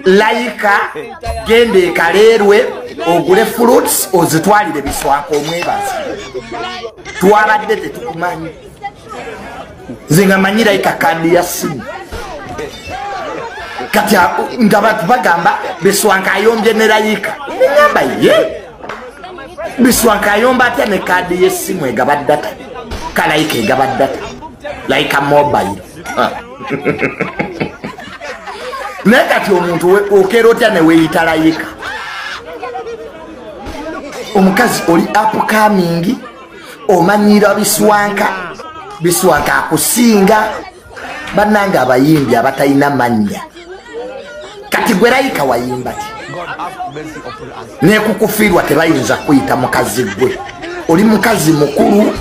Laika gende kalerwe ogule fruits ozitwalire Biswanka omwebazi twabadde tetukumanyi zinga manyi Laika kandi ya simu kati nga bantu bagamba Biswanka ayombye ne Laika ngamba ye Biswanka ayomba ate ne kadi y'essimu egaba data ka Laika egaba data Laika mobile nekati omuntu okero otya ne weeyita Laika omukazi oli upcoming omanyira Biswanka akusinga bannanga abayimbi abatalina mannya kati gwe Laika wayimba ki nekukufirwa tebayinza kuyita mukazi gwe oli mukazi mukulu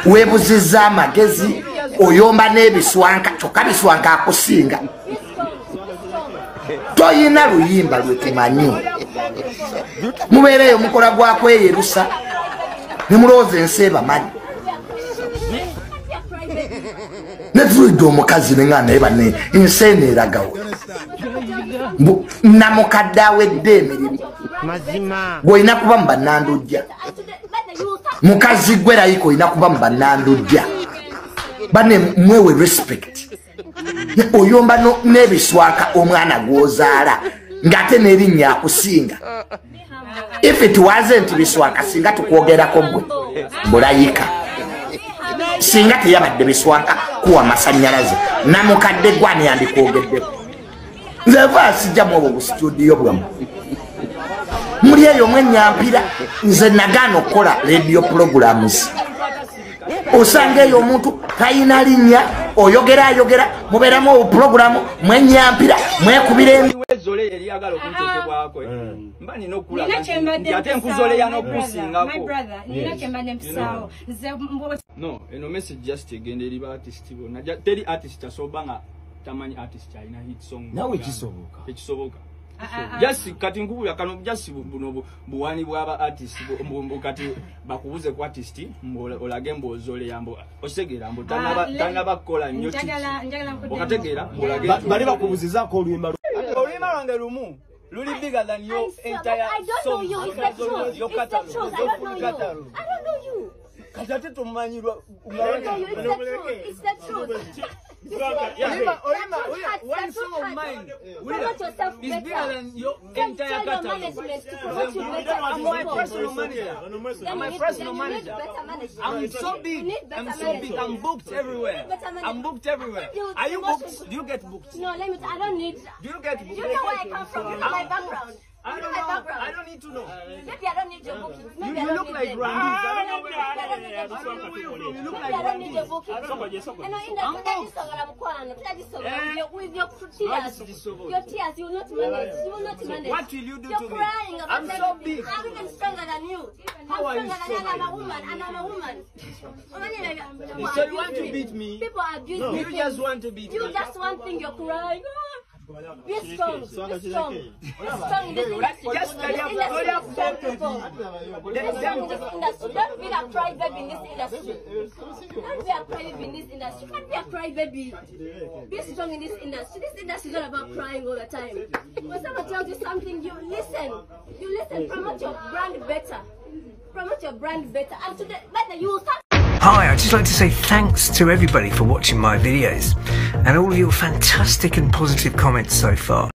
weebuzizza amagezi oyomba n'Ebiswanka kyokka Biswanka akusinga toyina luyimba lwe tumanyi mubeereyo mukola gwakweyerusa ne mulowooza ensi ebamanyi netulidde omukazi neŋŋana naye banne ensi eno eragawo namukadde awedde emirimu gweolina kuba mu bannandujja mukazi gwe Laika olina kuba mu bannandujja banne mwewe respect oyomba n'Ebiswanka omwana gwozaala ng'ate n'erinnya akusinga if it wasn't Biswanka singa tukwogerako gwe Laika singa teyabadde Biswanka kuwa masannyalaze namukadde gwani yandikwogeddeko nze va sijjamu obwo mu studio bwamu muli eyo mwenyampira nze nagaana okukola radio programs osanga eyo omuntu talina linnya oyogera mubeeramu obupulogulamu mwenyampira mwekubira Zole eriyagala okunteekebwako mba nina okulaga ate nkuzolea n'okusingako no eno message just egenda eri ba artist bonna teri artist asoba nga tamanyi artist alina hit song nawe kisoboka just kati nkubula kano just buno buwani bw'aba artist kati bakubuze ku artist olage mbozolea mbo osegera mbo tanaba kola nnyo okategeera bali bakubuzizaako oluyimba lwange lumu luli bigger than your entire song. Your catalog. I don't know you. Kajate tumanyirwa it's the truth. One song of mine is bigger than your entire catalog. I'm my personal manager. I'm so big. I'm booked everywhere. Are you booked? Do you get booked? No, I don't need. Do you get booked? You know where I come from. You know my background. I don't know. I don't need to know. Maybe I don't need your booking. Maybe You look like Randy. I don't need your booking. With your tears, you will not manage. You will not manage. What will you do You're to me? crying. I'm so big. I'm even stronger than you. How are you I'm a woman. And I'm a woman. So you want to beat me? People abuse me. You just want to beat me? You just one thing. You're crying. Be strong. Be strong. Be strong in this industry. Don't be a crybaby in this industry. Don't be a crybaby in this industry. Don't be a crybaby. Be strong in this industry. This industry is not about crying all the time. When someone tells you something, you listen. You listen. Promote your brand better. Promote your brand better. And today, better you will start. Hi, I'd just like to say thanks to everybody for watching my videos and all of your fantastic and positive comments so far.